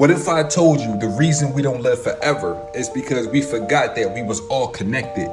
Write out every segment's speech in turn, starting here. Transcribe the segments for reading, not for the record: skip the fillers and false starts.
What if I told you the reason we don't live forever is because we forgot that we was all connected?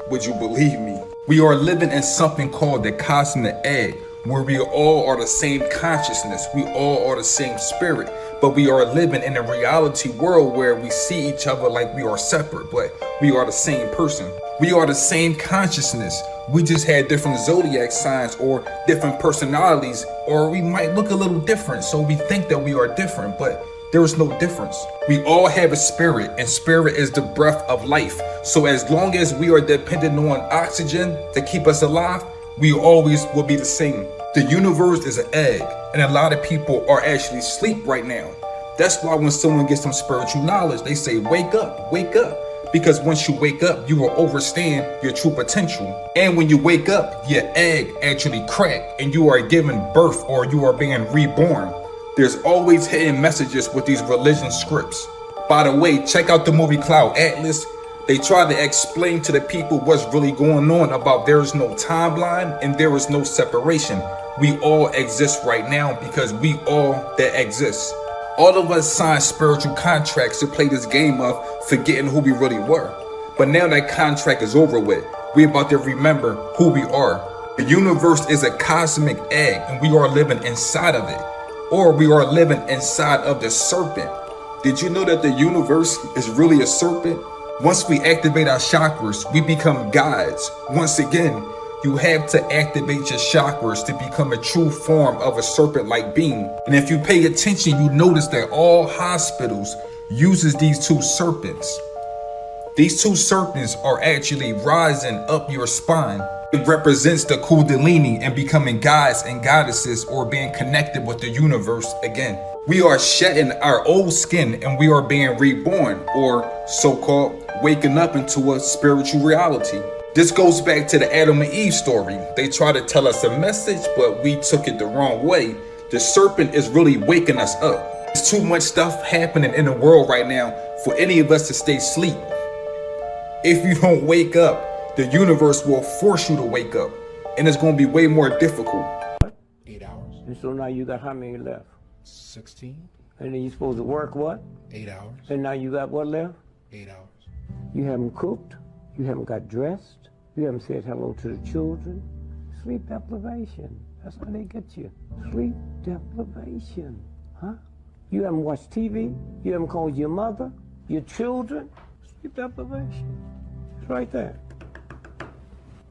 Would you believe me? We are living in something called the cosmic egg, where we all are the same consciousness, we all are the same spirit, but we are living in a reality world where we see each other like we are separate, but we are the same person. We are the same consciousness. We just had different zodiac signs or different personalities, or we might look a little different, so we think that we are different, but there is no difference. We all have a spirit, and spirit is the breath of life. So as long as we are dependent on oxygen to keep us alive, we always will be the same. The universe is an egg, and a lot of people are actually asleep right now. That's why when someone gets some spiritual knowledge, they say, wake up, wake up. Because once you wake up, you will understand your true potential. And when you wake up, your egg actually cracked, and you are given birth, or you are being reborn. There's always hidden messages with these religion scripts. By the way, check out the movie Cloud Atlas. They try to explain to the people what's really going on about there is no timeline and there is no separation. We all exist right now because we all that exist. All of us signed spiritual contracts to play this game of forgetting who we really were. But now that contract is over with, we're about to remember who we are. The universe is a cosmic egg, and we are living inside of it. Or we are living inside of the serpent. Did you know that the universe is really a serpent? Once we activate our chakras, we become gods. Once again, you have to activate your chakras to become a true form of a serpent-like being. And if you pay attention, you notice that all hospitals uses these two serpents. These two serpents are actually rising up your spine. It represents the Kundalini and becoming gods and goddesses, or being connected with the universe again. We are shedding our old skin and we are being reborn, or so-called waking up into a spiritual reality. This goes back to the Adam and Eve story. They try to tell us a message, but we took it the wrong way. The serpent is really waking us up. There's too much stuff happening in the world right now for any of us to stay asleep. If you don't wake up, the universe will force you to wake up, and it's going to be way more difficult. 8 hours. And so now you got how many left? 16. And then you supposed to work what? 8 hours. And now you got what left? 8 hours. You haven't cooked. You haven't got dressed. You haven't said hello to the children. Sleep deprivation. That's how they get you. Sleep deprivation. Huh? You haven't watched TV. You haven't called your mother, your children. Sleep deprivation. It's right there.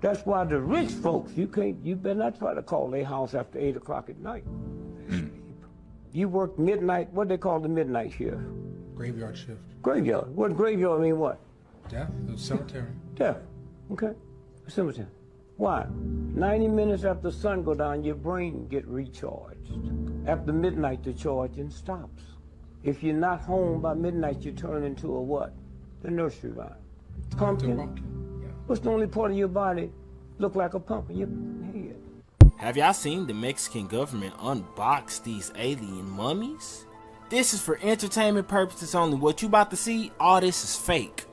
That's why the rich folks, you better not try to call their house after 8 o'clock at night. You work midnight, what they call the midnight shift? Graveyard shift. Graveyard. What graveyard mean what? Death. The cemetery. Death. Okay. Cemetery. Why? 90 minutes after the sun go down, your brain get recharged. After midnight, the charging stops. If you're not home by midnight, you turn into a what? The nursery rhyme. Pumpkin. Yeah. What's the only part of your body look like a pumpkin? Your head. Have y'all seen the Mexican government unbox these alien mummies? This is for entertainment purposes only. What you about to see, all this is fake.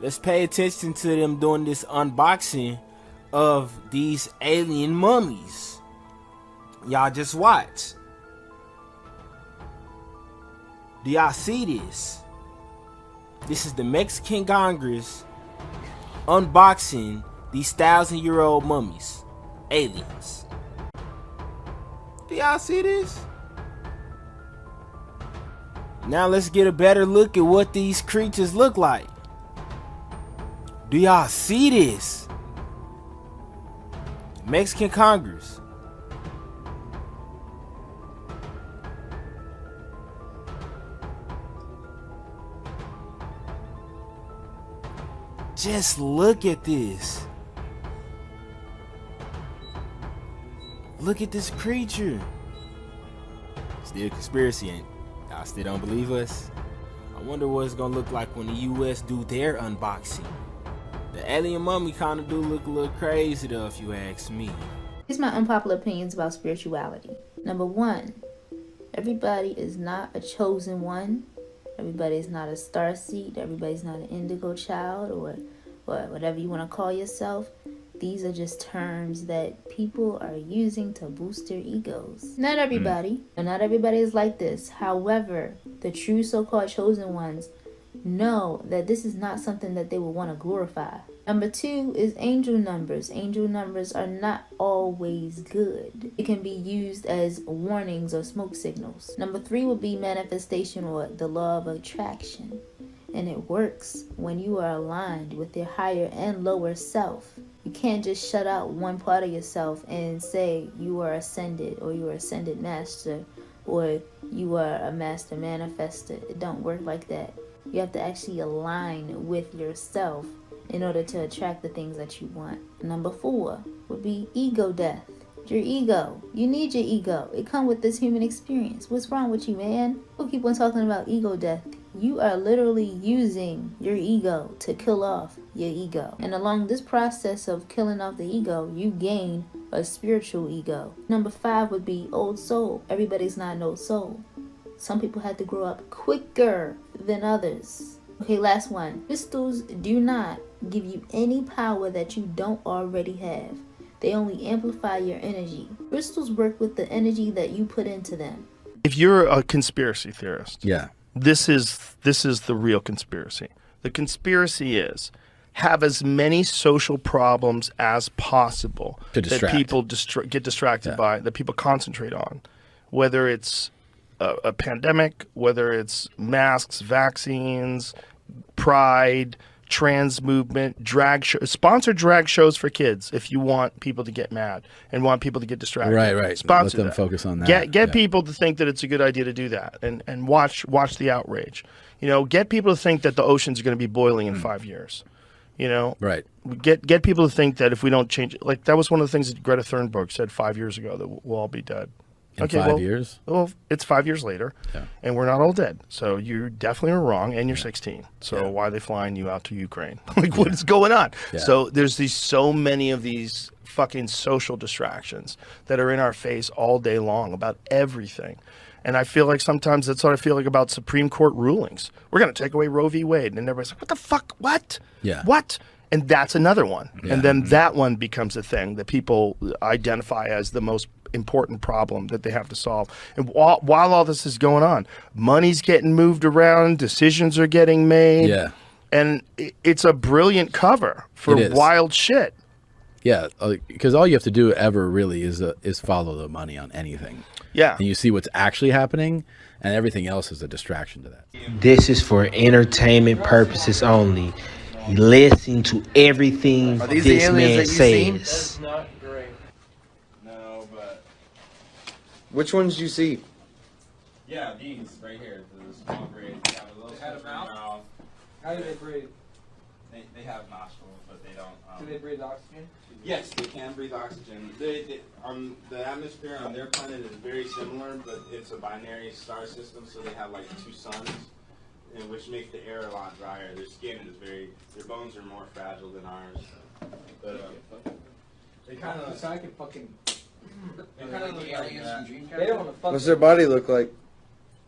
Let's pay attention to them doing this unboxing of these alien mummies. Y'all just watch. Do y'all see this? This is the Mexican Congress unboxing these 1,000-year-old mummies. Aliens. Do y'all see this? Now let's get a better look at what these creatures look like. Do y'all see this? Mexican Congress. Just look at this. Look at this creature. Still conspiracy, ain't it? Y'all still don't believe us? I wonder what it's gonna look like when the US do their unboxing. The alien mummy kinda do look a little crazy though, if you ask me. Here's my unpopular opinions about spirituality. Number one, everybody is not a chosen one. Everybody is not a starseed. Everybody's not an indigo child or whatever you want to call yourself. These are just terms that people are using to boost their egos. Not everybody, and not everybody is like this. However, the true so-called chosen ones know that this is not something that they would want to glorify. Number 2 is angel numbers. Angel numbers are not always good. It can be used as warnings or smoke signals. Number 3 would be manifestation or the law of attraction. And it works when you are aligned with your higher and lower self. You can't just shut out one part of yourself and say you are ascended or you are ascended master or you are a master manifester. It don't work like that. You have to actually align with yourself in order to attract the things that you want. Number 4 would be ego death. Your ego. You need your ego. It comes with this human experience. What's wrong with you, man? We'll keep on talking about ego death. You are literally using your ego to kill off your ego. And along this process of killing off the ego, you gain a spiritual ego. Number 5 would be old soul. Everybody's not an old soul. Some people had to grow up quicker than others. Okay, last one. Crystals do not give you any power that you don't already have. They only amplify your energy. Crystals work with the energy that you put into them. If you're a conspiracy theorist, Yeah. this is the real conspiracy. The conspiracy is have as many social problems as possible To that distract. people get distracted by, that people concentrate on, whether it's a pandemic, whether it's masks, vaccines, pride, trans movement, sponsor drag shows for kids if you want people to get mad and want people to get distracted. Right. Sponsor Let them that. focus on that. Get Yeah. people to think that it's a good idea to do that and watch the outrage. You know, get people to think that the oceans are going to be boiling in 5 years. You know, Right. Get people to think that if we don't change it, like that was one of the things that Greta Thunberg said 5 years ago, that we'll all be dead. In 5 years? Well, it's 5 years later, Yeah. and we're not all dead. So you definitely are wrong, and you're 16. So why are they flying you out to Ukraine? Like, what is going on? Yeah. So there's so many of these fucking social distractions that are in our face all day long about everything. And I feel like sometimes that's what I feel like about Supreme Court rulings. We're going to take away Roe v. Wade. And everybody's like, what the fuck? What? Yeah. What? And that's another one. Yeah. And then that one becomes a thing that people identify as the most important problem that they have to solve. And while all this is going on, money's getting moved around, decisions are getting made. Yeah. And it's a brilliant cover for It is. wild shit. Yeah, because all you have to do ever really is follow the money on anything. Yeah. And you see what's actually happening, and everything else is a distraction to that. This is for entertainment purposes only. Listen to everything these the this aliens man that you've seen? says. Not great. No, but Which ones do you see? yeah, these right here, the small grades, they have a little Had a slippery mouth? mouth. How do they breathe? They have nostrils, but they don't. Do they breathe oxygen? Yes, they can breathe oxygen. The atmosphere on their planet is very similar, but it's a binary star system, so they have like 2 suns, and which makes the air a lot drier. Their skin is their bones are more fragile than ours. But they kind of, So I can fucking. they kind of look like that. They don't want to fuck. What's their body look like?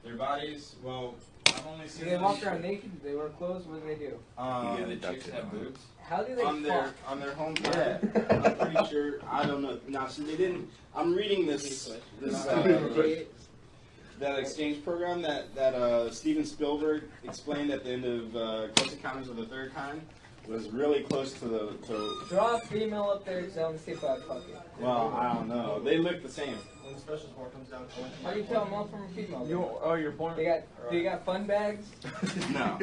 Their bodies, well, I've only Do seen they them. walk around naked? Do they wear clothes? What do they do? Have boots. How do they On fuck? their home planet. I'm pretty sure. I don't know. Now, so they didn't. I'm reading this that exchange program that Steven Spielberg explained at the end of Close Encounters of the Third Kind was really close to the. Draw a female up there and tell them to see if I fuck it. Well, I don't know. They look the same. When the special sport comes down, how do you tell a male from a female? You're born. They got fun bags. No,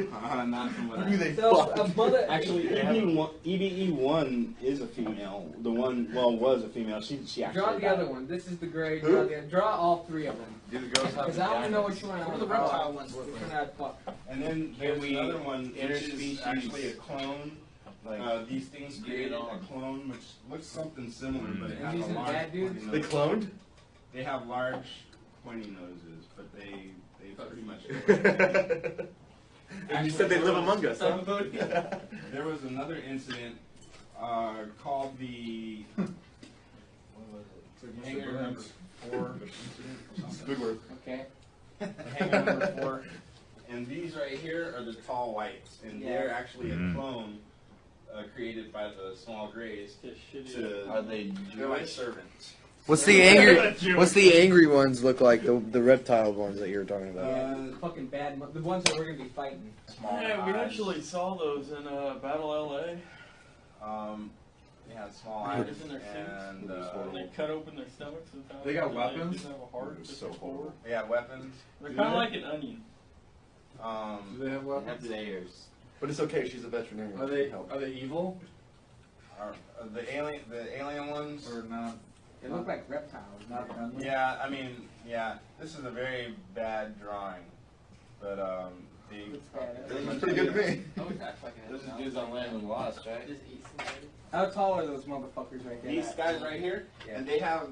not from what I. So a mother. Actually, EBE1 is a female. The one, was a female. She actually. Draw the other one. This is the gray. Draw all 3 of them. Because I don't know which one. What are the reptile ones? Which one I'd fuck? And then there's another one, which is actually a clone. These things created a clone, which looks something similar, but it has these a are large bad dudes? pointy They nose. cloned? They have large, pointy noses, but they pretty much. And you said they live among us, huh? There was another incident called the. What was it? Hangar number 4 incident. Good word. Okay. Hangar number 4. And these right here are the tall whites, and they're actually a clone created by the small grays. Are they They're like servants. What's the angry ones look like? The reptile ones that you were talking about. Fucking bad. The ones that we're gonna be fighting. Yeah, we actually saw those in Battle LA. They had small eyes In their and they cut open their stomachs and found They got out weapons? They didn't have a heart. Just a core. they had weapons. They're kind of like an onion. Do they have weapons? But it's okay. She's a veterinarian. Are they evil? The alien ones or not? They look like reptiles, not gunmen. Yeah, I mean, yeah. This is a very bad drawing, but This looks pretty good to me. Those are dudes on land and lost, right? How tall are those motherfuckers right there? These guys right here, and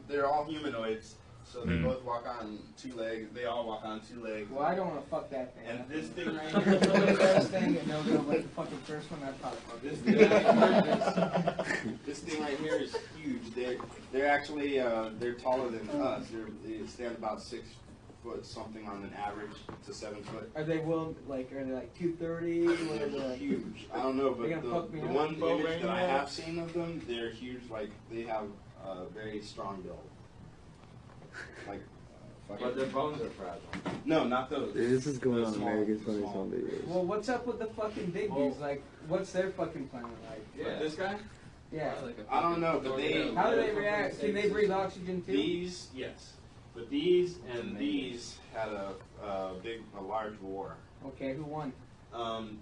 they're all humanoids, so they both walk on 2 legs. They all walk on 2 legs. Well, I don't want to fuck that thing. And this thing right here, the best thing, and no go like the fucking first one I talked about. this thing right here, this thing right here is huge. They're actually they're taller than us. They stand about 6 foot something on an average to 7 foot. Are they 230? What are they? Huge. I don't know, but They're gonna fuck me the up. one image that I have seen of them, they're huge. Like they have a very strong build. Like, but their bones are fragile. No, not those. Dude, this is going The on small- America's the Funniest small. Home Videos. Well, what's up with the fucking big dudes? Like, what's their fucking planet like? Like this guy? Yeah. I don't know, but they. How do they react? Can they breathe oxygen too? These, yes, but these and these had a large war. Okay, who won?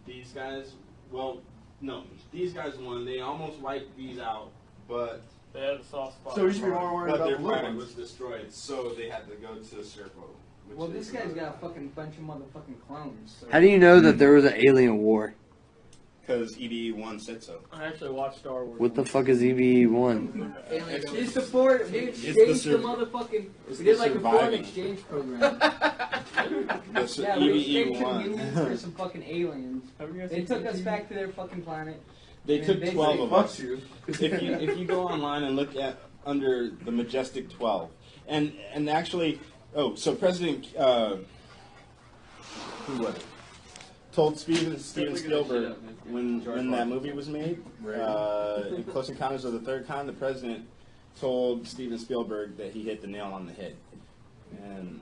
These guys, well, no, these guys won. They almost wiped these out, but They had a soft spot. So we should be more worried but about their the little planet ones. was destroyed, so they had to go to Serpo. Well, this guy's got a fucking bunch of motherfucking clones. So. How do you know that there was an alien war? Because EBE1 said so. I actually watched Star Wars. What the fuck is EBE1? We support. We exchanged the motherfucking. We did like a foreign exchange program. Yeah, we exchanged convenience for some fucking aliens. They took us back to their fucking planet. They And took they 12 say, of "Fuck us. you." If you go online and look at under the Majestic 12, and actually, so President who was it? Told Steven Spielberg when that movie was made, in Close Encounters of the Third Kind, the president told Steven Spielberg that he hit the nail on the head, and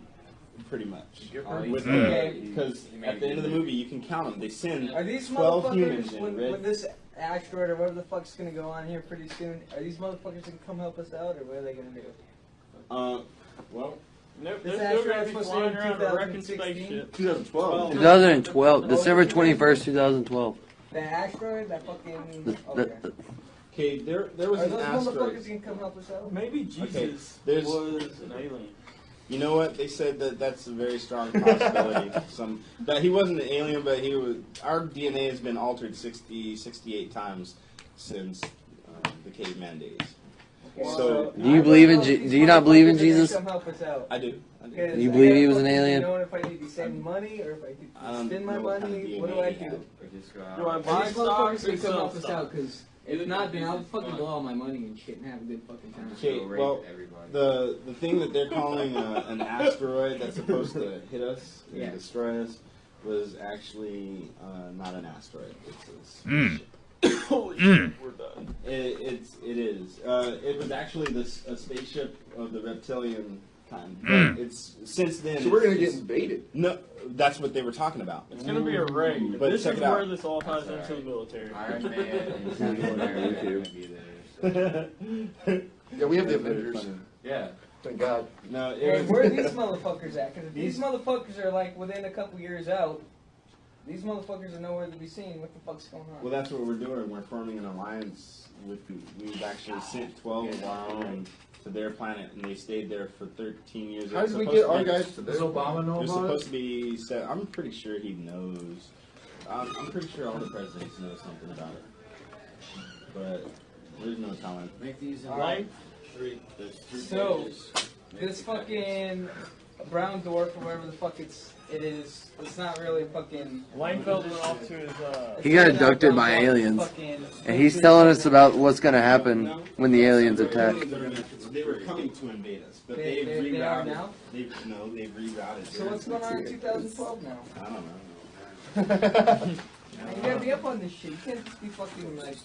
pretty much because at the end of the movie you can count them. They send Are these 12 humans motherfuckers in when this asteroid or whatever the fuck's gonna go on here pretty soon? Are these motherfuckers gonna come help us out, or what are they gonna do? Well. Nope, This they're still going to asteroid's be supposed to flying be around a wrecking 2016? spaceship. 2012. 2012. December 21st, 2012. The asteroid, that fucking. The- Okay. Okay, there was Are an those asteroid. motherfuckers gonna come help us out? Maybe Jesus there's- was an alien. You know what? They said that's a very strong possibility. That he wasn't an alien, but he was. Our DNA has been altered 68 times since the caveman days. So, do you believe in? Do you not believe in Jesus? Come help us out. I do. Do you believe he was an alien? Knowing if I need to send money or if I need to spend my money, what do I do? Do I Are buy these stocks motherfuckers or gonna come sell help us out? stocks? Because if not, then I'll fucking blow all my money and shit and have a good fucking time. Okay, well, the thing that they're calling an asteroid that's supposed to hit us and destroy us was actually not an asteroid. It's a spaceship. Holy shit, we're done. It is. It was actually a spaceship of the reptilian kind. But it's since then. So we're gonna it's- get invaded. No, that's what they were talking about. It's going to be a raid. But This check is it out. where this all ties into the military. Yeah, we have the Avengers. Yeah. Thank God. No, Hey, where are these motherfuckers at? Because if these motherfuckers are like within a couple years out, these motherfuckers are nowhere to be seen. What the fuck's going on? Well, that's what we're doing. We're forming an alliance with. We've actually sent 12 of our own to their planet, and they stayed there for 13 years. How It's did we supposed get to our be- guys to Does this? Obama know They're about supposed it? to be set. I'm pretty sure he knows. I'm pretty sure all the presidents know something about it. But there's no telling. Make these Alright. There's three So, pages. this fucking brown dwarf or whatever the fuck it is, it's not really fucking. Langfeld went off to his, He got abducted by aliens, and he's telling us about what's gonna happen when the aliens attack. They were coming to invade us, but They they've rerouted. are now? They've rerouted. So what's going on in 2012 now? I don't know. Man, you gotta be up on this shit. You can't just be fucking like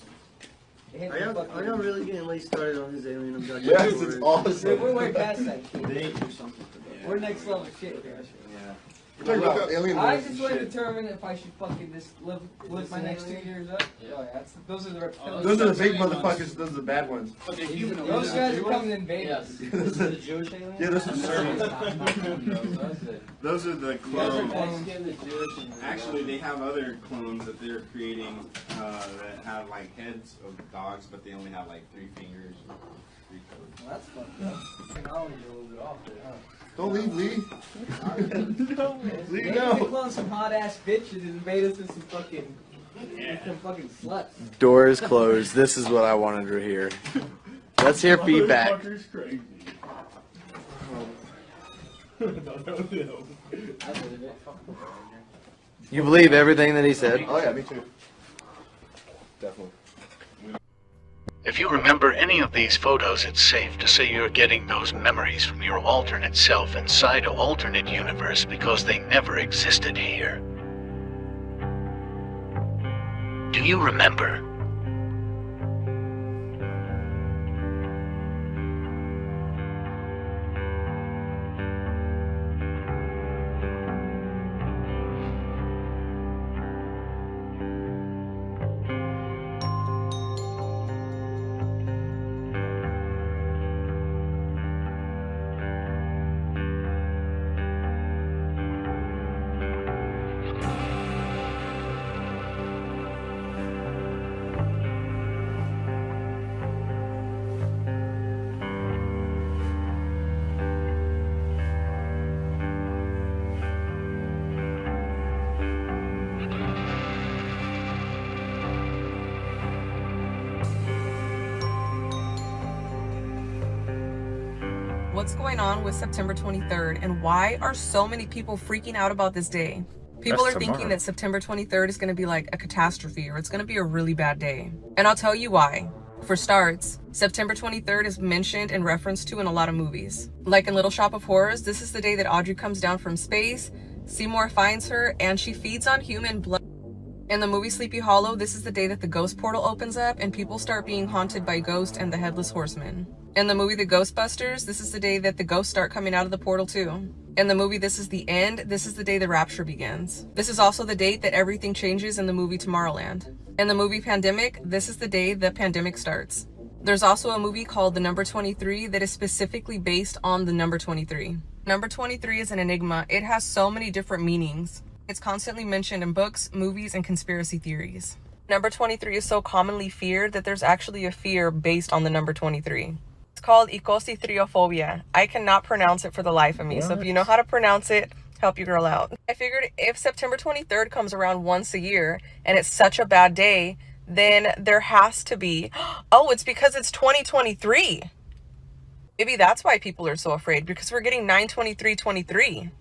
Are y'all really getting late started on his alien abduction? Yes, it's awesome. We're way past that shit. They do something for that. We're next level shit here. Yeah. We're talking about alien I movies just and want to shit. determine if I should fucking just live my next 2 years up. Oh, yeah, those are the reptilians. Those are the big motherfuckers. Those are the bad ones. But the human Those guys are coming in Vegas. This is the Jewish alien? Yeah, those are Serbians. Those are the clones. clones. Actually, they have other clones that they're creating that have like heads of dogs, but they only have like 3 fingers. 3 toes. Well, that's fucked up. Technology a little bit off there, huh? Don't leave, Lee. Lee, no. They clone some hot ass bitches and made us into some fucking sluts. Doors closed. This is what I wanted to hear. Let's hear feedback. Motherfucker's crazy. You believe everything that he said? Oh yeah, me too. Definitely. If you remember any of these photos, it's safe to say you're getting those memories from your alternate self inside an alternate universe because they never existed here. Do you remember? What's going on with September 23rd, and why are so many people freaking out about this day? People are thinking that September 23rd is going to be like a catastrophe, or it's going to be a really bad day. And I'll tell you why. For starts, September 23rd is mentioned and referenced to in a lot of movies. Like in Little Shop of Horrors, this is the day that Audrey comes down from space, Seymour finds her, and she feeds on human blood. In the movie Sleepy Hollow, this is the day that the ghost portal opens up and people start being haunted by Ghost and the Headless Horseman. In the movie The Ghostbusters, this is the day that the ghosts start coming out of the portal too. In the movie This Is the End, this is the day the rapture begins. This is also the date that everything changes in the movie Tomorrowland. In the movie Pandemic, this is the day the pandemic starts. There's also a movie called The Number 23 that is specifically based on the number 23. Number 23 is an enigma. It has so many different meanings. It's constantly mentioned in books, movies, and conspiracy theories. Number 23 is so commonly feared that there's actually a fear based on the number 23. It's called icosithriophobia. I cannot pronounce it for the life of me. So if you know how to pronounce it, help your girl out. I figured if September 23rd comes around once a year and it's such a bad day, then there has to be, oh, it's because it's 2023. Maybe that's why people are so afraid, because we're getting 9/23/23.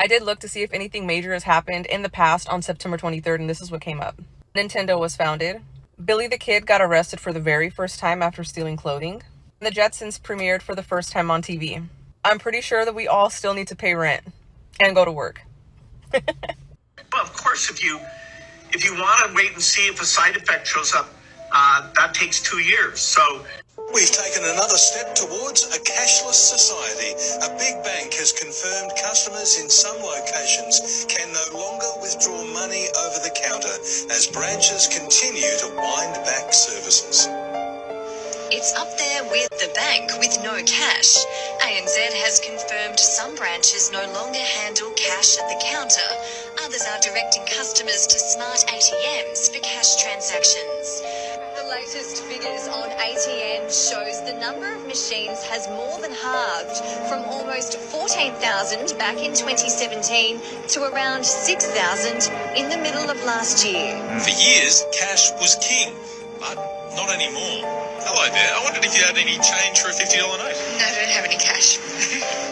I did look to see if anything major has happened in the past on September 23rd, and this is what came up. Nintendo was founded. Billy the Kid got arrested for the very first time after stealing clothing. The Jetsons premiered for the first time on TV. I'm pretty sure that we all still need to pay rent and go to work. Well, of course, if you want to wait and see if a side effect shows up, that takes 2 years. So we've taken another step towards a cashless society. A big bank has confirmed customers in some locations can no longer withdraw money over the counter as branches continue to wind back services. It's up there with the bank with no cash. ANZ has confirmed some branches no longer handle cash at the counter. Others are directing customers to smart ATMs for cash transactions. The latest figures on ATMs shows the number of machines has more than halved from almost 14,000 back in 2017 to around 6,000 in the middle of last year. For years, cash was king, but not anymore. Hello there. I wondered if you had any change for a $50 note. No, I don't have any cash.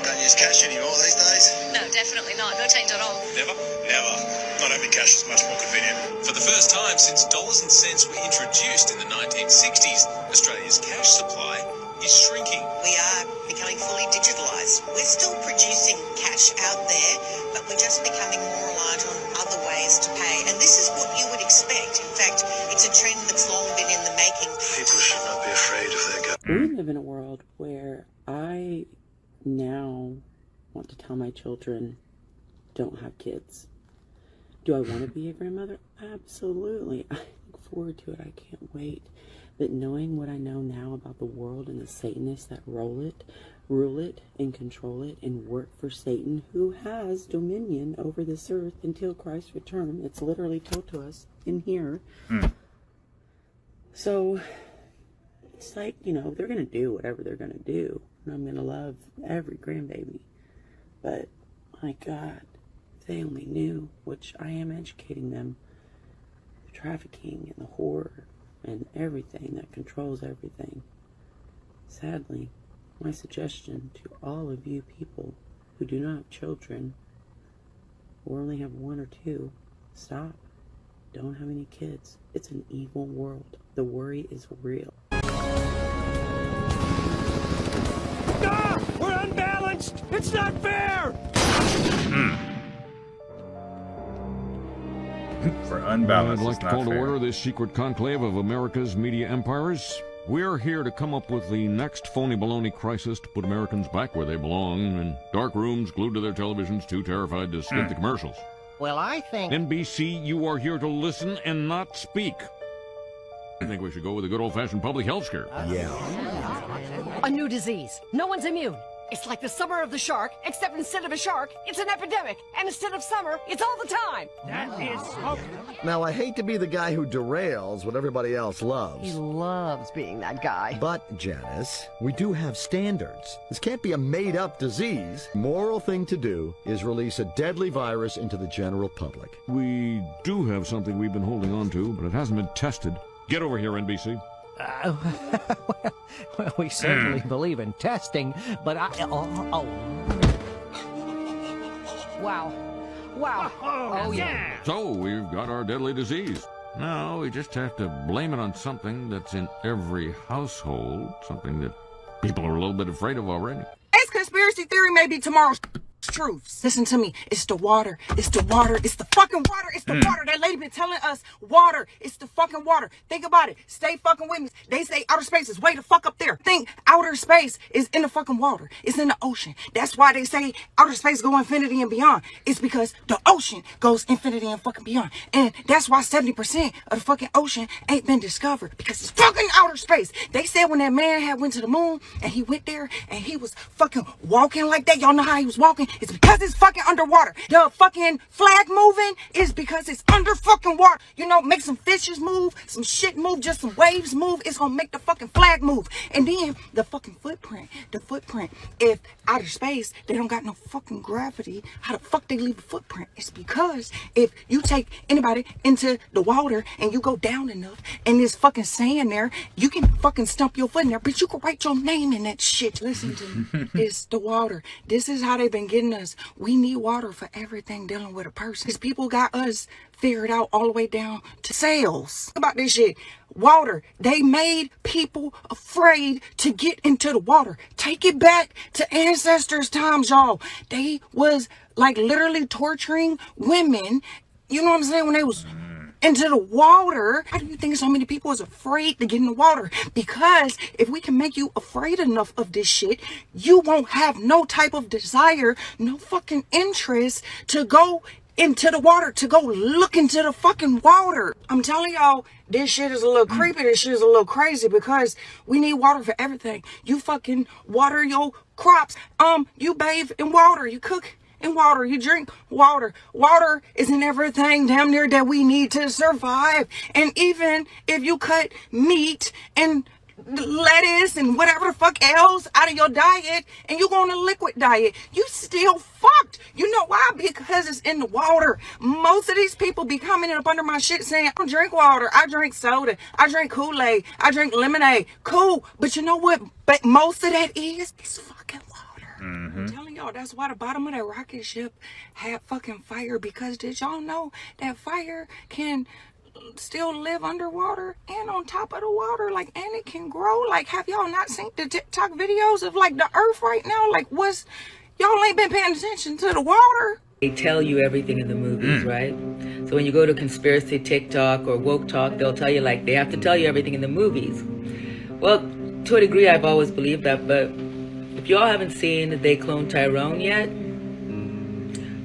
Don't use cash anymore these days? No, definitely not. No change at all. Never? Never. Not having cash is much more convenient. For the first time since dollars and cents were introduced in the 1960s, Australia's cash supply is shrinking. We are becoming fully digitalised. We're still producing cash out there, but we're just becoming more reliant on other ways to pay. And this is what you would expect. In fact, it's a trend that's long been in the making. People We live in a world where I now want to tell my children, don't have kids. Do I want to be a grandmother? Absolutely. I look forward to it. I can't wait. But knowing what I know now about the world and the Satanists that rule it, and control it, and work for Satan, who has dominion over this earth until Christ's return. It's literally told to us in here. So it's like, you know, they're going to do whatever they're going to do. And I'm going to love every grandbaby. But, my God, if they only knew, which I am educating them, the trafficking and the horror and everything that controls everything. Sadly, my suggestion to all of you people who do not have children, or only have one or two, stop. Don't have any kids. It's an evil world. The worry is real. Ah! We're unbalanced! It's not fair! For unbalanced, I'd like it's to not call to fair. order this secret conclave of America's media empires. We're here to come up with the next phony baloney crisis to put Americans back where they belong, in dark rooms glued to their televisions, too terrified to skip the commercials. Well, I think... NBC, you are here to listen and not speak. I think we should go with a good old-fashioned public health scare. A new disease. No one's immune. It's like the summer of the shark, except instead of a shark, it's an epidemic. And instead of summer, it's all the time. That is so... Now, I hate to be the guy who derails what everybody else loves. He loves being that guy. But, Janice, we do have standards. This can't be a made-up disease. Moral thing to do is release a deadly virus into the general public. We do have something we've been holding on to, but it hasn't been tested. Get over here, NBC. Well, we certainly believe in testing, but Wow. Wow. Oh, yeah. So, we've got our deadly disease. Now, we just have to blame it on something that's in every household, something that people are a little bit afraid of already. This conspiracy theory may be tomorrow's truths. Listen to me. It's the water. It's the water. It's the fucking water. It's the water. That lady been telling us water. It's the fucking water. Think about it. Stay fucking with me. They say outer space is way the fuck up there. Think outer space is in the fucking water. It's in the ocean. That's why they say outer space go infinity and beyond. It's because the ocean goes infinity and fucking beyond. And that's why 70% of the fucking ocean ain't been discovered, because it's fucking outer space. They said when that man had went to the moon and he went there and he was fucking walking like that. Y'all know how he was walking? It's because it's fucking underwater. The fucking flag moving is because it's under fucking water. You know, make some fishes move, some shit move, just some waves move. It's gonna make the fucking flag move. And then the fucking footprint, if outer space, they don't got no fucking gravity, how the fuck they leave a footprint? It's because if you take anybody into the water and you go down enough and there's fucking sand there, you can fucking stump your foot in there, but you can write your name in that shit. Listen to me. It's the water. This is how they've been getting us. We need water for everything dealing with a person. Because people got us figured out all the way down to sales. Think about this shit. Water. They made people afraid to get into the water. Take it back to ancestors' times, y'all. They was like literally torturing women. You know what I'm saying? When they was into the water. Why do you think so many people is afraid to get in the water? Because if we can make you afraid enough of this shit, you won't have no type of desire, no fucking interest to go into the water, to go look into the fucking water. I'm telling y'all, this shit is a little creepy. This shit is a little crazy, because we need water for everything. You fucking water your crops. You bathe in water. You cook in water. You drink water. Water is in everything damn near that we need to survive. And even if you cut meat and lettuce and whatever the fuck else out of your diet and you go on a liquid diet, you still fucked. You know why? Because it's in the water. Most of these people be coming up under my shit saying, I don't drink water, I drink soda, I drink Kool-Aid, I drink lemonade. Cool, but you know what? But most of that is fucking water. I'm telling y'all, that's why the bottom of that rocket ship had fucking fire, because did y'all know that fire can still live underwater and on top of the water, like, and it can grow? Like, have y'all not seen the TikTok videos of like the earth right now? Like, y'all ain't been paying attention to the water? They tell you everything in the movies, right? So when you go to conspiracy TikTok or woke talk, they'll tell you, like, they have to tell you everything in the movies. Well, to a degree, I've always believed that, but if y'all haven't seen They Cloned Tyrone yet,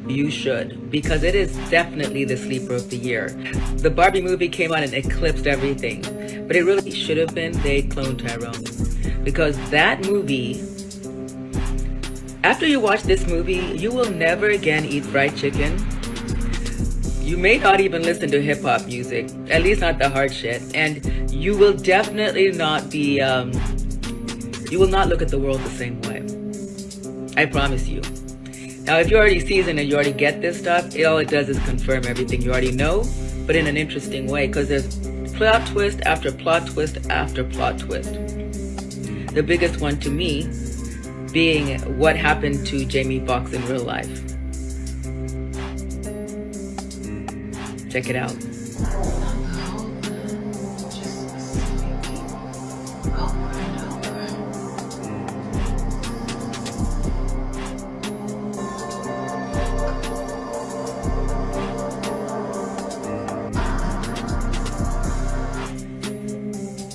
you should, because it is definitely the sleeper of the year. The Barbie movie came out and eclipsed everything, but it really should have been They Cloned Tyrone, because that movie, after you watch this movie, you will never again eat fried chicken. You may not even listen to hip-hop music, at least not the hard shit, and you will definitely not be, you will not look at the world the same way. I promise you. Now, if you're already seasoned and you already get this stuff, all it does is confirm everything you already know, but in an interesting way, because there's plot twist after plot twist after plot twist. The biggest one to me being what happened to Jamie Foxx in real life. Check it out.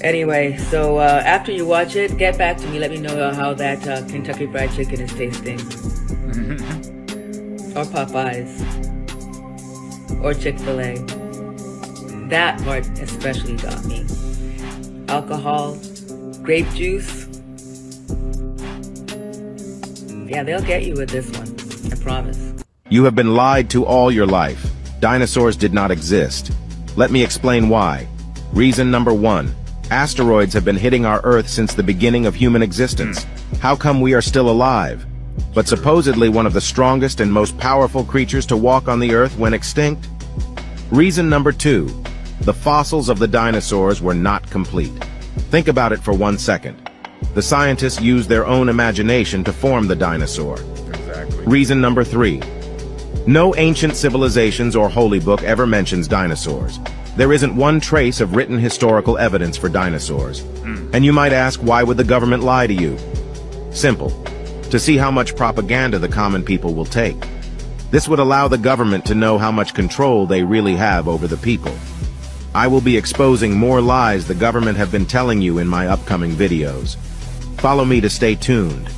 Anyway, so after you watch it, get back to me. Let me know how that Kentucky Fried Chicken is tasting. Or Popeyes. Or Chick-fil-A. That part especially got me. Alcohol, grape juice. Yeah, they'll get you with this one. I promise. You have been lied to all your life. Dinosaurs did not exist. Let me explain why. Reason number 1. Asteroids have been hitting our Earth since the beginning of human existence. How come we are still alive? But supposedly one of the strongest and most powerful creatures to walk on the Earth went extinct? Reason number 2. The fossils of the dinosaurs were not complete. Think about it for 1 second. The scientists used their own imagination to form the dinosaur. Exactly. Reason number 3. No ancient civilizations or holy book ever mentions dinosaurs. There isn't one trace of written historical evidence for dinosaurs. And you might ask, why would the government lie to you? Simple. To see how much propaganda the common people will take. This would allow the government to know how much control they really have over the people. I will be exposing more lies the government have been telling you in my upcoming videos. Follow me to stay tuned.